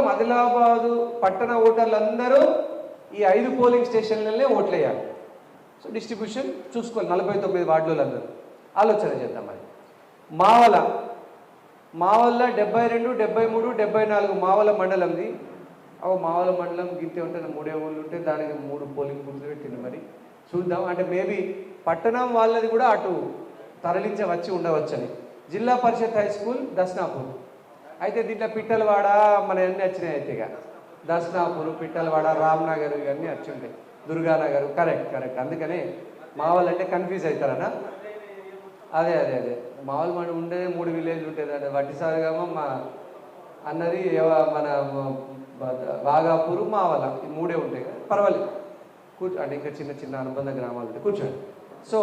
మొత్తం ఆదిలాబాదు పట్టణ ఓటర్లందరూ ఈ 5 పోలింగ్ స్టేషన్లనే ఓట్లు వేయాలి. సో డిస్ట్రిబ్యూషన్ చూసుకోవాలి. 49 వార్డులు అందరూ ఆలోచన చేద్దాం. మరి మావల్ల 72, 73, 74 మావల మండలంది. మావల మండలం గిట్టే ఉంటే 3 ఊళ్ళు ఉంటే దానికి 3 పోలింగ్ బూత్లు పెట్టింది. మరి చూద్దాం. అంటే మేబీ పట్టణం వాళ్ళది కూడా అటు తరలించవచ్చి ఉండవచ్చని. జిల్లా పరిషత్ హై స్కూల్ దస్నాపూర్. అయితే దీంట్లో పిట్టలవాడ మన అన్నీ వచ్చినాయి. అయితే ఇక దస్నాపూర్, పిట్టలవాడ, రామ్నగర్ ఇవన్నీ వచ్చి ఉంటాయి. దుర్గానగర్. కరెక్ట్. అందుకనే మావల్ అంటే కన్ఫ్యూజ్ అవుతారనా? అదే మామూలు మనం ఉండేది 3 విలేజ్లు ఉంటుంది. అంటే వడ్డిసారుగామో మా అన్నది మన వాగాపూరు, మావల, ఈ 3 ఉంటాయి కదా. పర్వాలేదు, అంటే ఇంకా చిన్న అనుబంధ గ్రామాలు ఉంటాయి. కూర్చోండి. సో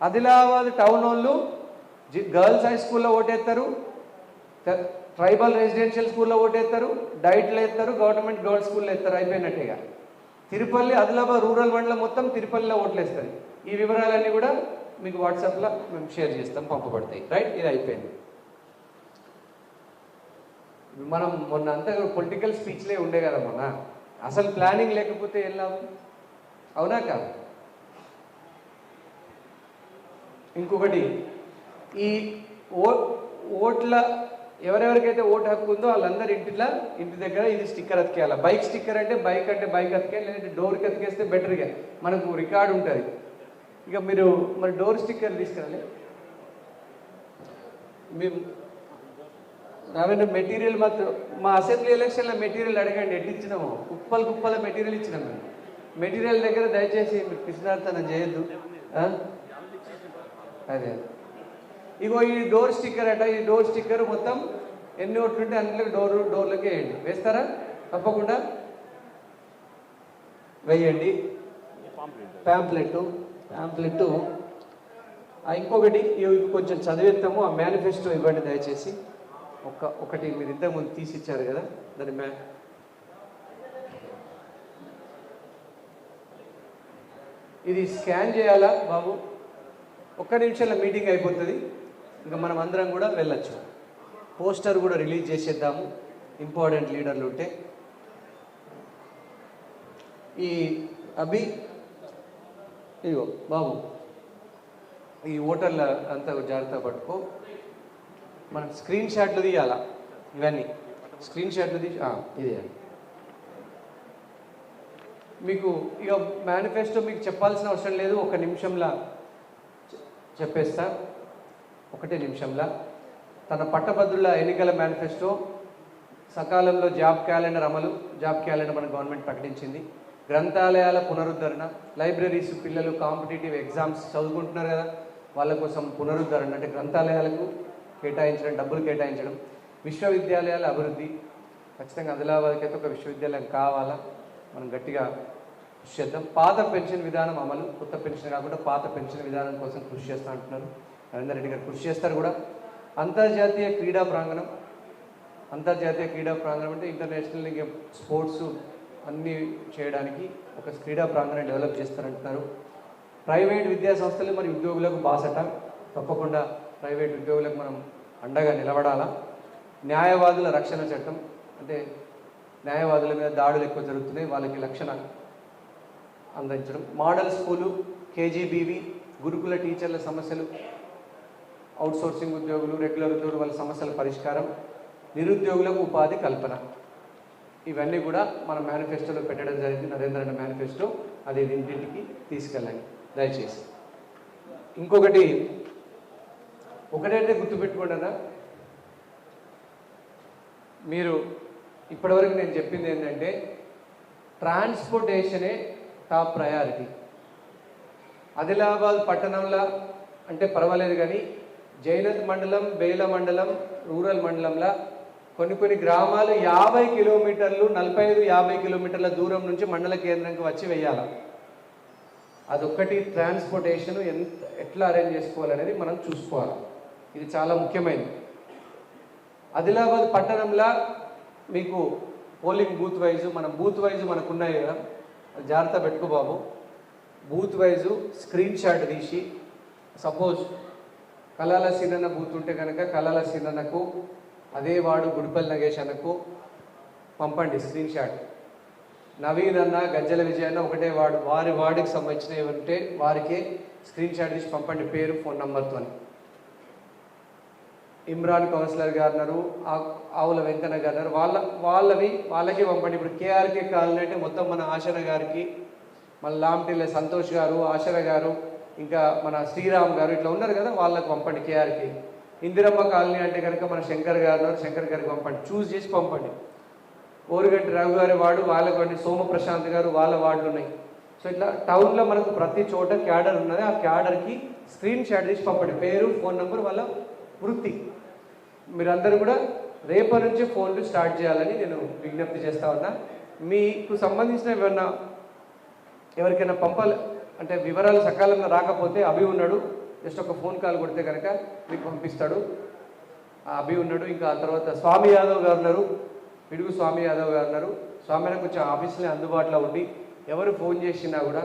ఆదిలాబాద్ టౌన్ వాళ్ళు గర్ల్స్ హై స్కూల్లో ఓటేస్తారు, ట్రైబల్ రెసిడెన్షియల్ స్కూల్లో ఓటేస్తారు, డైట్లో వేస్తారు, గవర్నమెంట్ గర్ల్స్ స్కూల్లో వేస్తారు. అయిపోయినట్టేగా. తిరుపల్లి ఆదిలాబాద్ రూరల్ మండలం మొత్తం తిరుపల్లిలో ఓట్లేస్తుంది. ఈ వివరాలన్నీ కూడా మీకు వాట్సాప్లో మేము షేర్ చేస్తాం, పంపబడతాయి. రైట్, ఇది అయిపోయింది. మనం మొన్న అంతా పొలిటికల్ స్పీచ్లే ఉండే కదా. మొన్న అసలు ప్లానింగ్ లేకపోతే వెళ్ళాము, అవునా కాదు? ఇంకొకటి, ఈ ఓట్ల ఎవరెవరికైతే ఓటు హక్కు ఉందో వాళ్ళందరి ఇంటి దగ్గర ఇది స్టిక్కర్ అతికేయాలి. బైక్ స్టిక్కర్ అంటే బైక్ అతికేయాలి, లేదంటే డోర్కి అతికేస్తే బెటర్గా మనకు రికార్డు ఉంటుంది. ఇక మీరు మరి డోర్ స్టిక్కర్ తీసుకురాలి. మేము రావైన మెటీరియల్ మాత్రం మా అసెంబ్లీ ఎలక్షన్లో మెటీరియల్ అడగండి, ఎట్టిచ్చినాము. కుప్పల మెటీరియల్ ఇచ్చినాం. మేము మెటీరియల్ దగ్గర దయచేసి మీరు పిసినార్తనం చేయొద్దు. అదే ఇగో ఈ డోర్ స్టిక్కర్ అట. ఈ డోర్ స్టిక్కర్ మొత్తం ఎన్ని ఓట్లు ఉంటే అందులో డోర్లకి వేయండి. వేస్తారా? తప్పకుండా వేయండి. ప్యాంప్లెట్. ఇంకొకటి కొంచెం చదివేస్తాము. ఆ మేనిఫెస్టో ఇవ్వండి దయచేసి. ఒకటి మీరు ఇంతకుముందు తీసిచ్చారు కదా, దాని ఇది స్కాన్ చేయాలా బాబు? 1 నిమిషంలో మీటింగ్ అయిపోతుంది. ఇంకా మనం అందరం కూడా వెళ్ళచ్చు. పోస్టర్ కూడా రిలీజ్ చేసేద్దాము, ఇంపార్టెంట్ లీడర్లు ఉంటే. ఈ ఇగో బాబు, ఈ ఓటర్ల అంతా జాగ్రత్త పట్టుకో. మనం స్క్రీన్ షాట్లు తీయాలా? ఇవన్నీ స్క్రీన్ షాట్లు తీసి ఇది మీకు ఇక మేనిఫెస్టో మీకు చెప్పాల్సిన అవసరం లేదు. 1 నిమిషంలో చెప్పేస్తా. 1 నిమిషంలో తన పట్టభద్రుల ఎన్నికల మేనిఫెస్టో, సకాలంలో జాబ్ క్యాలెండర్ అమలు. జాబ్ క్యాలెండర్ మన గవర్నమెంట్ ప్రకటించింది. గ్రంథాలయాల పునరుద్ధరణ, లైబ్రరీస్, పిల్లలు కాంపిటేటివ్ ఎగ్జామ్స్ చదువుకుంటున్నారు కదా, వాళ్ళ కోసం పునరుద్ధరణ అంటే గ్రంథాలయాలకు కేటాయించడం, డబ్బులు కేటాయించడం. విశ్వవిద్యాలయాల అభివృద్ధి, ఖచ్చితంగా ఆదిలాబాద్కి అయితే ఒక విశ్వవిద్యాలయం కావాలా, మనం గట్టిగా కృషి చేద్దాం. పాత పెన్షన్ విధానం అమలు, కొత్త పెన్షన్ కాకుండా పాత పెన్షన్ విధానం కోసం కృషి చేస్తూ అంటున్నారు. నరేందర్ రెడ్డి గారు కృషి చేస్తారు కూడా. అంతర్జాతీయ క్రీడా ప్రాంగణం అంటే ఇంటర్నేషనల్ ఇంకా స్పోర్ట్స్ అన్నీ చేయడానికి ఒక క్రీడా ప్రాంగణం డెవలప్ చేస్తారంటున్నారు. ప్రైవేట్ విద్యా సంస్థలు మరియు ఉద్యోగులకు బాసట, తప్పకుండా ప్రైవేట్ ఉద్యోగులకు మనం అండగా నిలబడాలా. న్యాయవాదుల రక్షణ చట్టం, అంటే న్యాయవాదుల మీద దాడులు ఎక్కువ జరుగుతున్నాయి, వాళ్ళకి రక్షణ అందించడం. మోడల్ స్కూలు, కేజీబీవి, గురుకుల టీచర్ల సమస్యలు, అవుట్సోర్సింగ్ ఉద్యోగులు, రెగ్యులర్ ఉద్యోగులు వాళ్ళ సమస్యల పరిష్కారం, నిరుద్యోగులకు ఉపాధి కల్పన. ఇవన్నీ కూడా మన మేనిఫెస్టోలో పెట్టడం జరిగింది. నరేంద్ర అన్న మేనిఫెస్టో, అది ఇంటింటికి తీసుకెళ్ళండి దయచేసి. ఇంకొకటి ఒకటైతే గుర్తుపెట్టుకోండి అన్న, మీరు ఇప్పటివరకు నేను చెప్పింది ఏంటంటే ట్రాన్స్పోర్టేషనే టాప్ ప్రయారిటీ. ఆదిలాబాద్ పట్టణంలో అంటే పర్వాలేదు, కానీ జైనత్ మండలం, బేల మండలం, రూరల్ మండలంలో కొన్ని గ్రామాలు 50 కిలోమీటర్లు, 45-50 కిలోమీటర్ల దూరం నుంచి మండల కేంద్రంకి వచ్చి వేయాలి. అదొక్కటి ట్రాన్స్పోర్టేషన్ ఎట్లా అరేంజ్ చేసుకోవాలనేది మనం చూసుకోవాలి. ఇది చాలా ముఖ్యమైనది. ఆదిలాబాద్ పట్టణంలో మీకు పోలింగ్ బూత్ వైజు మనకున్నాయి కదా, జాగ్రత్త పెట్టుకో బాబు. బూత్ వైజు స్క్రీన్ షాట్ తీసి, సపోజ్ కలాల సీనన్న బూత్ ఉంటే కనుక కలాల సీనన్నకు, అదే వాడు గుడిపల్లి నగేష్ అన్నకు పంపండి స్క్రీన్ షాట్. నవీన్ అన్న, గజ్జల విజయ్ అన్న ఒకటే వార్డు, వారి వార్డుకి సంబంధించినవి ఉంటే వారికే స్క్రీన్ షాట్ తీసి పంపండి, పేరు ఫోన్ నంబర్తో. ఇమ్రాన్ కౌన్సిలర్ గారు అన్నారు, ఆవుల వెంకన్న గారు అన్నారు, వాళ్ళకి పంపండి. ఇప్పుడు కేఆర్కే కాలనీ అంటే మొత్తం మన ఆశన గారికి, మన లాంటిల్ల సంతోష్ గారు, ఆశర గారు, ఇంకా మన శ్రీరామ్ గారు ఇట్లా ఉన్నారు కదా, వాళ్ళకి పంపండి కేఆర్కే. ఇందిరమ్మ కాలనీ అంటే కనుక మన శంకర్ గారు ఉన్నారు, శంకర్ గారికి పంపండి. చూస్ చేసి పంపండి. ఓరుగంటి రఘు గారి వార్డు వాళ్ళకి పండి, సోమ ప్రశాంత్ గారు వాళ్ళ వార్డులు ఉన్నాయి. సో ఇట్లా టౌన్లో మనకు ప్రతి చోట క్యాడర్ ఉన్నది, ఆ క్యాడర్కి స్క్రీన్ షాట్ తీసి పంపండి, పేరు ఫోన్ నెంబర్ వాళ్ళ వృత్తి. మీరందరూ కూడా రేపటి నుంచి ఫోన్లు స్టార్ట్ చేయాలని నేను విజ్ఞప్తి చేస్తా ఉన్నా. మీకు సంబంధించిన ఏమన్నా ఎవరికైనా పంపాలి అంటే వివరాలు సకాలంలో రాకపోతే అభి ఉన్నాడు, జస్ట్ ఒక ఫోన్ కాల్ కొడితే కనుక మీకు పంపిస్తాడు. ఆ అభి ఉన్నాడు, ఇంకా ఆ తర్వాత స్వామి యాదవ్ గారు ఉన్నారు, పిడుగు స్వామి యాదవ్ గారు ఉన్నారు. స్వామి కొంచెం ఆఫీస్లో అందుబాటులో ఉండి ఎవరు ఫోన్ చేసినా కూడా